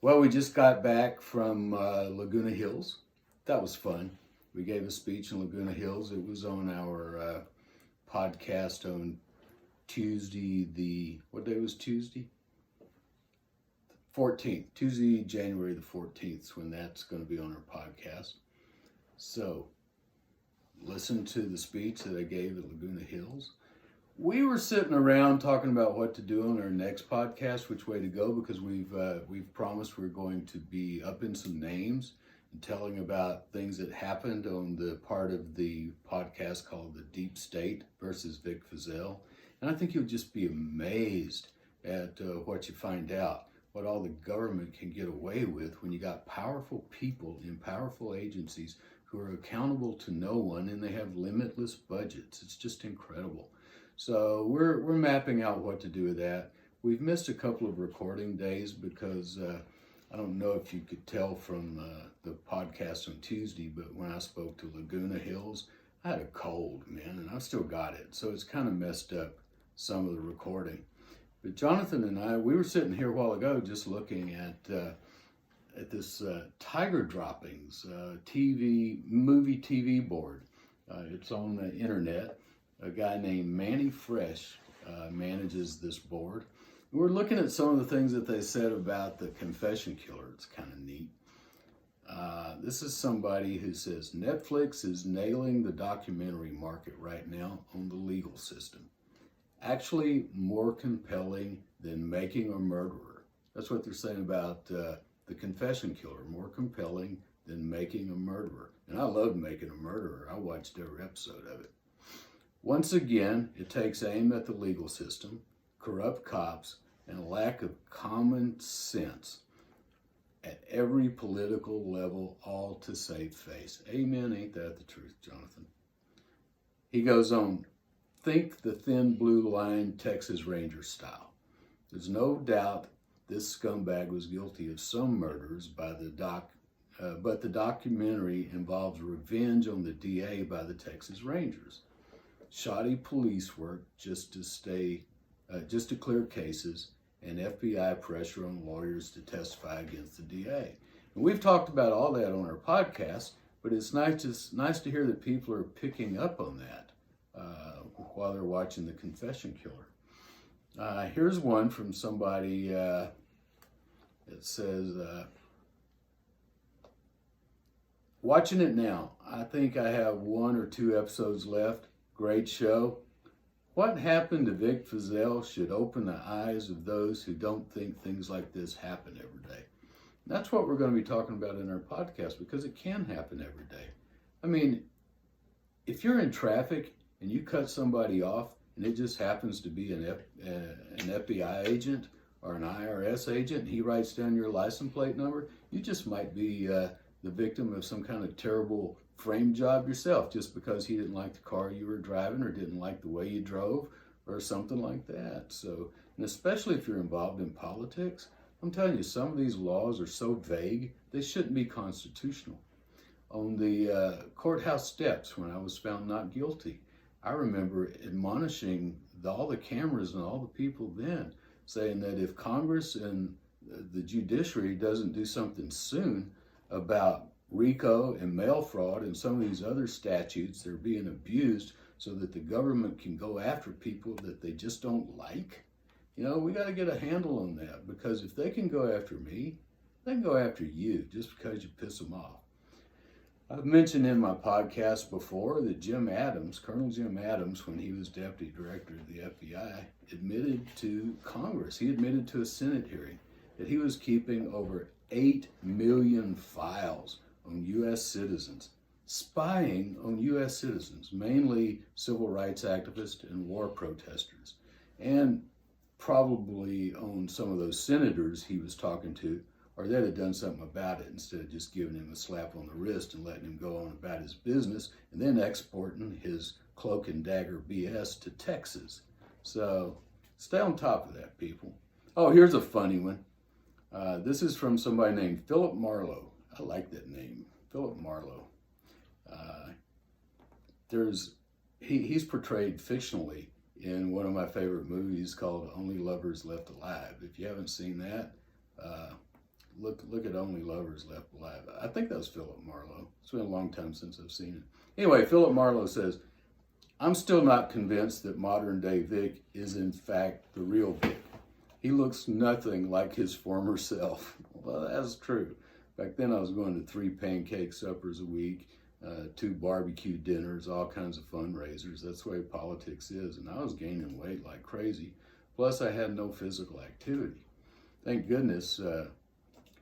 Well, we just got back from Laguna Hills. That was fun. We gave a speech in Laguna Hills. It was on our podcast on Tuesday. What day was Tuesday? 14th. Tuesday, January the 14th is when that's going to be on our podcast. So, listen to the speech that I gave at Laguna Hills. We were sitting around talking about what to do on our next podcast, which way to go, because we've promised we're going to be upping some names and telling about things that happened on the part of the podcast called The Deep State versus Vic Feazell. And I think you'll just be amazed at what you find out, what all the government can get away with when you got powerful people in powerful agencies who are accountable to no one, and they have limitless budgets. It's just incredible. So we're mapping out what to do with that. We've missed a couple of recording days because I don't know if you could tell from the podcast on Tuesday, but when I spoke to Laguna Hills, I had a cold, man, and I've still got it. So it's kind of messed up some of the recording. But Jonathan and I, we were sitting here a while ago just looking at this Tiger Droppings movie TV board. It's on the internet. A guy named Manny Fresh manages this board. We're looking at some of the things that they said about the confession killer. It's kind of neat. This is somebody who says Netflix is nailing the documentary market right now on the legal system. Actually more compelling than Making a Murderer. That's what they're saying about the confession killer. More compelling than Making a Murderer. And I love Making a Murderer. I watched every episode of it. Once again, it takes aim at the legal system, corrupt cops, and a lack of common sense at every political level, all to save face. Amen, ain't that the truth, Jonathan? He goes on, think the thin blue line Texas Ranger style. There's no doubt this scumbag was guilty of some murders but the documentary involves revenge on the DA by the Texas Rangers. Shoddy police work just to clear cases, and FBI pressure on lawyers to testify against the DA. And we've talked about all that on our podcast, but it's nice to hear that people are picking up on that while they're watching The Confession Killer. Here's one from somebody that says, watching it now, I think I have 1 or 2 episodes left. Great show. What happened to Vic Feazell should open the eyes of those who don't think things like this happen every day. That's what we're going to be talking about in our podcast, because it can happen every day. I mean, if you're in traffic and you cut somebody off and it just happens to be an FBI agent or an IRS agent, and he writes down your license plate number, you just might be the victim of some kind of terrible frame job yourself, just because he didn't like the car you were driving or didn't like the way you drove or something like that. So, and especially if you're involved in politics, I'm telling you, some of these laws are so vague, they shouldn't be constitutional. On the courthouse steps when I was found not guilty, I remember admonishing all the cameras and all the people then, saying that if Congress and the judiciary doesn't do something soon about RICO and mail fraud and some of these other statutes that are being abused so that the government can go after people that they just don't like, we got to get a handle on that, because if they can go after me, they can go after you just because you piss them off. I've mentioned in my podcast before that Colonel Jim Adams, when he was deputy director of the FBI, admitted to Congress, he admitted to a Senate hearing that he was keeping over 8 million files on U.S. citizens, spying on U.S. citizens, mainly civil rights activists and war protesters, and probably on some of those senators he was talking to, or they'd have done something about it instead of just giving him a slap on the wrist and letting him go on about his business and then exporting his cloak and dagger BS to Texas. So stay on top of that, people. Oh, here's a funny one. This is from somebody named Philip Marlowe. I like that name, Philip Marlowe. He's portrayed fictionally in one of my favorite movies called Only Lovers Left Alive. If you haven't seen that, Look at Only Lovers Left Alive. I think that was Philip Marlowe. It's been a long time since I've seen it. Anyway, Philip Marlowe says, I'm still not convinced that modern day Vic is in fact the real Vic. He looks nothing like his former self. Well, that's true. Back then I was going to 3 pancake suppers a week, 2 barbecue dinners, all kinds of fundraisers. That's the way politics is. And I was gaining weight like crazy. Plus I had no physical activity. Thank goodness,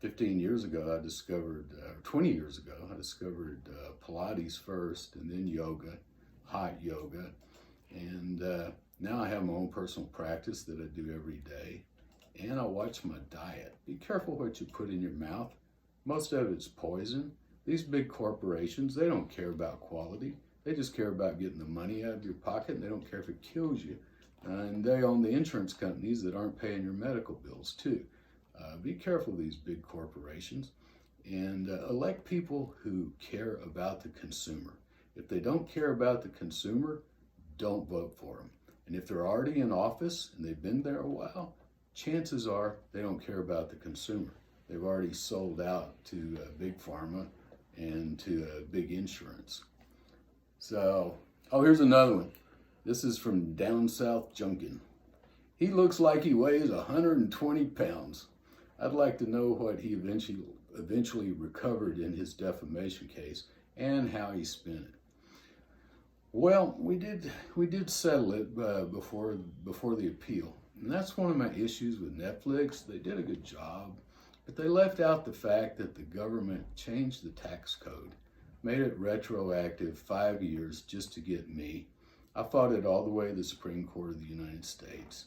15 years ago, 20 years ago, I discovered Pilates first and then yoga, hot yoga. And now I have my own personal practice that I do every day. And I watch my diet. Be careful what you put in your mouth. Most of it's poison. These big corporations, they don't care about quality. They just care about getting the money out of your pocket, and they don't care if it kills you. And they own the insurance companies that aren't paying your medical bills too. Be careful of these big corporations, and elect people who care about the consumer. If they don't care about the consumer, don't vote for them. And if they're already in office and they've been there a while, chances are they don't care about the consumer. They've already sold out to big pharma and to big insurance. So, here's another one. This is from Down South Junkin. He looks like he weighs 120 pounds. I'd like to know what he eventually recovered in his defamation case and how he spent it. Well, we did settle it before the appeal. And that's one of my issues with Netflix. They did a good job, but they left out the fact that the government changed the tax code, made it retroactive 5 years just to get me. I fought it all the way to the Supreme Court of the United States.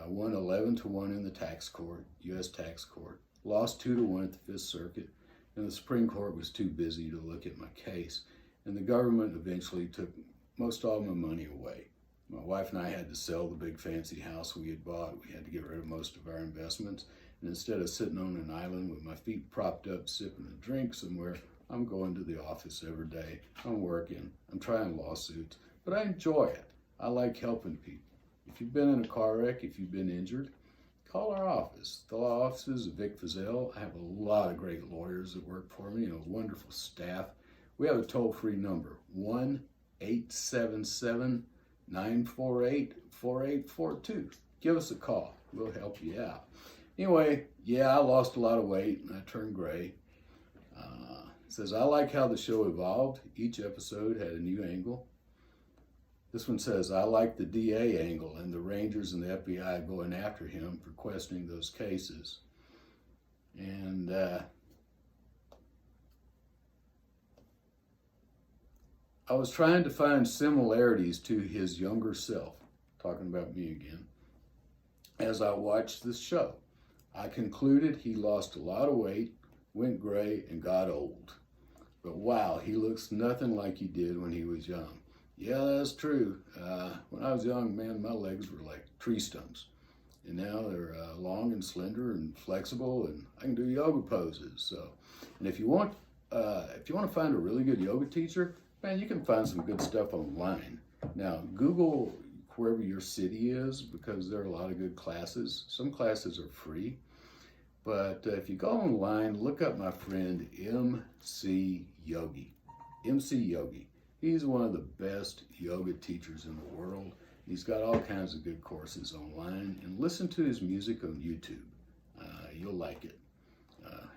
Won 11-1 in the tax court, U.S. tax court. Lost 2-1 at the Fifth Circuit, and the Supreme Court was too busy to look at my case. And the government eventually took most all my money away. My wife and I had to sell the big fancy house we had bought. We had to get rid of most of our investments. And instead of sitting on an island with my feet propped up, sipping a drink somewhere, I'm going to the office every day. I'm working. I'm trying lawsuits. But I enjoy it. I like helping people. If you've been in a car wreck, if you've been injured, call our office. The law offices of Vic Fazell. I have a lot of great lawyers that work for me and a wonderful staff. We have a toll-free number, 1-877-948-4842. Give us a call. We'll help you out. Anyway, yeah, I lost a lot of weight and I turned gray. It says, I like how the show evolved. Each episode had a new angle. This one says, I like the DA angle and the Rangers and the FBI going after him for questioning those cases. And I was trying to find similarities to his younger self, talking about me again, as I watched this show. I concluded he lost a lot of weight, went gray, and got old. But wow, he looks nothing like he did when he was young. Yeah, that's true. When I was young, man, my legs were like tree stumps. And now they're long and slender and flexible, and I can do yoga poses. So, and if you want to find a really good yoga teacher, man, you can find some good stuff online. Now, Google wherever your city is, because there are a lot of good classes. Some classes are free. But if you go online, look up my friend MC Yogi. MC Yogi. He's one of the best yoga teachers in the world. He's got all kinds of good courses online, and listen to his music on YouTube. You'll like it.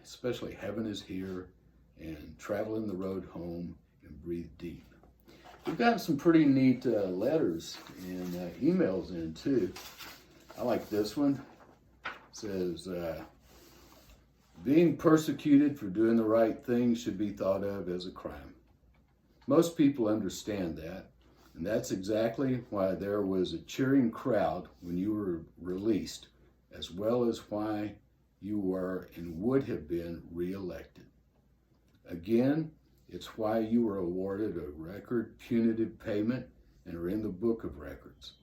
Especially Heaven is Here and Traveling the Road Home and Breathe Deep. We've gotten some pretty neat letters and emails in too. I like this one. It says, being persecuted for doing the right thing should be thought of as a crime. Most people understand that, and that's exactly why there was a cheering crowd when you were released, as well as why you were and would have been reelected. Again, it's why you were awarded a record punitive payment and are in the book of records.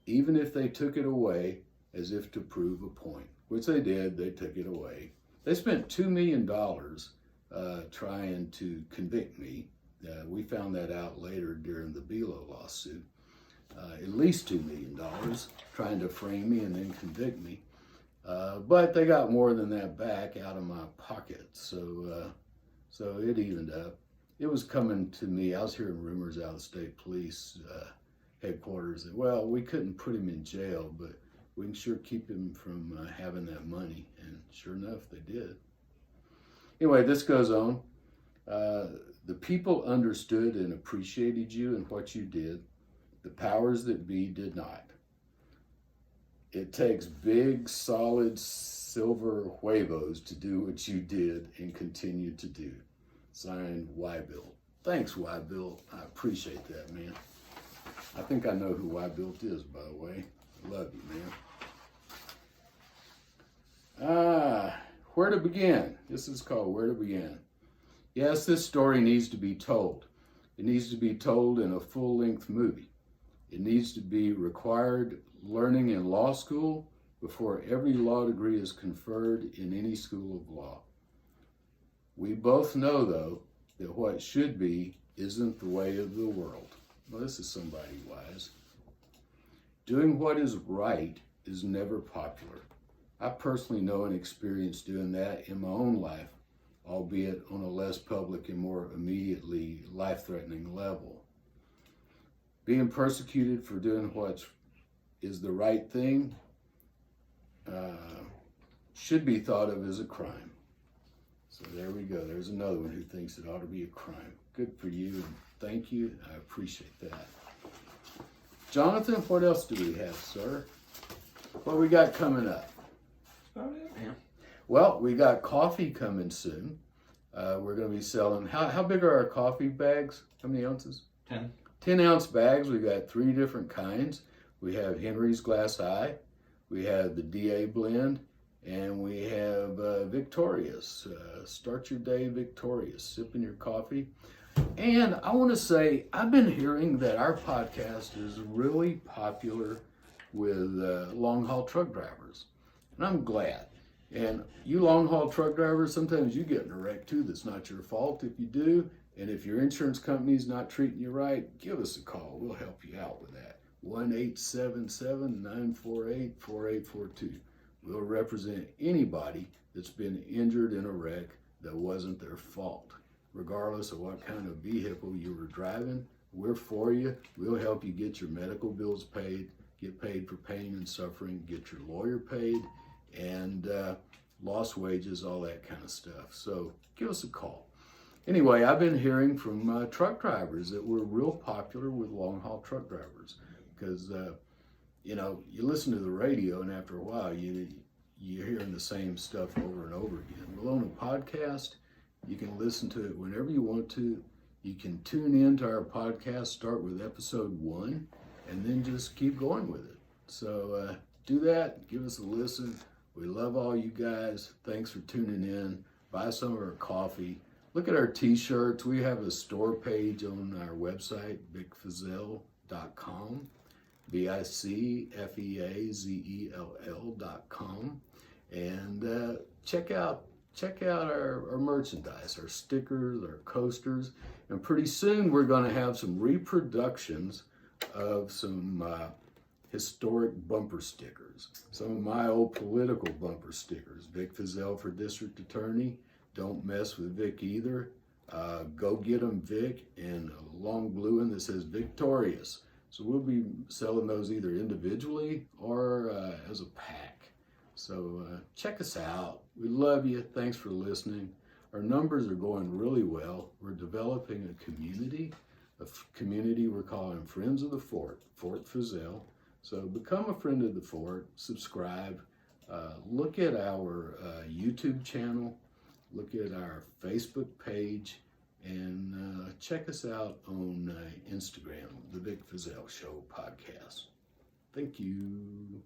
Even if they took it away as if to prove a point, which they did, they took it away. They spent $2 million trying to convict me. We found that out later during the Bilo lawsuit. At least $2 million trying to frame me and then convict me. But they got more than that back out of my pocket. So it evened up. It was coming to me. I was hearing rumors out of the state police headquarters that, well, we couldn't put him in jail, but we can sure keep him from having that money. And sure enough, they did. Anyway, this goes on. The people understood and appreciated you and what you did. The powers that be did not. It takes big, solid silver huevos to do what you did and continue to do. Signed, Y-Bill. Thanks, Y-Bill. I appreciate that, man. I think I know who Y-Bill is, by the way. I love you, man. Where to begin? This is called Where to Begin. Yes, this story needs to be told. It needs to be told in a full-length movie. It needs to be required learning in law school before every law degree is conferred in any school of law. We both know, though, that what should be isn't the way of the world. Well, this is somebody wise. Doing what is right is never popular. I personally know and experienced doing that in my own life, albeit on a less public and more immediately life-threatening level. Being persecuted for doing what is the right thing should be thought of as a crime. So there we go. There's another one who thinks it ought to be a crime. Good for you, and thank you. I appreciate that. Jonathan, what else do we have, sir? What we got coming up? About it, man. Well, we got coffee coming soon. We're going to be selling, how big are our coffee bags? How many ounces? 10. 10-ounce bags. We got 3 different kinds. We have Henry's Glass Eye, we have the DA blend, and we have Victorious. Start your day victorious, sipping your coffee. And I want to say, I've been hearing that our podcast is really popular with long-haul truck drivers, and I'm glad. And you long-haul truck drivers, sometimes you get in a wreck too that's not your fault if you do. And if your insurance company's not treating you right, give us a call. We'll help you out with that. 1-877-948-4842. We'll represent anybody that's been injured in a wreck that wasn't their fault. Regardless of what kind of vehicle you were driving, we're for you. We'll help you get your medical bills paid, get paid for pain and suffering, get your lawyer paid, and lost wages, all that kind of stuff. So give us a call. Anyway, I've been hearing from truck drivers that we're real popular with long-haul truck drivers because, you listen to the radio and after a while you're hearing the same stuff over and over again. Well, on a podcast, you can listen to it whenever you want to. You can tune in to our podcast, start with episode 1, and then just keep going with it. So do that, give us a listen. We love all you guys. Thanks for tuning in. Buy some of our coffee. Look at our t-shirts. We have a store page on our website, vicfeazell.com, vicfeazell.com, and check out our merchandise, our stickers, our coasters, and pretty soon we're going to have some reproductions of some historic bumper stickers. Some of my old political bumper stickers. Vic Feazell for District Attorney. Don't mess with Vic either. Go get them, Vic, and a long blue one that says Victorious. So we'll be selling those either individually or as a pack. So check us out. We love you. Thanks for listening. Our numbers are going really well. We're developing a community we're calling Friends of the Fort, Fort Feazell. So become a friend of the Fort, subscribe, look at our YouTube channel, look at our Facebook page, and check us out on Instagram, The Vic Feazell Show Podcast. Thank you.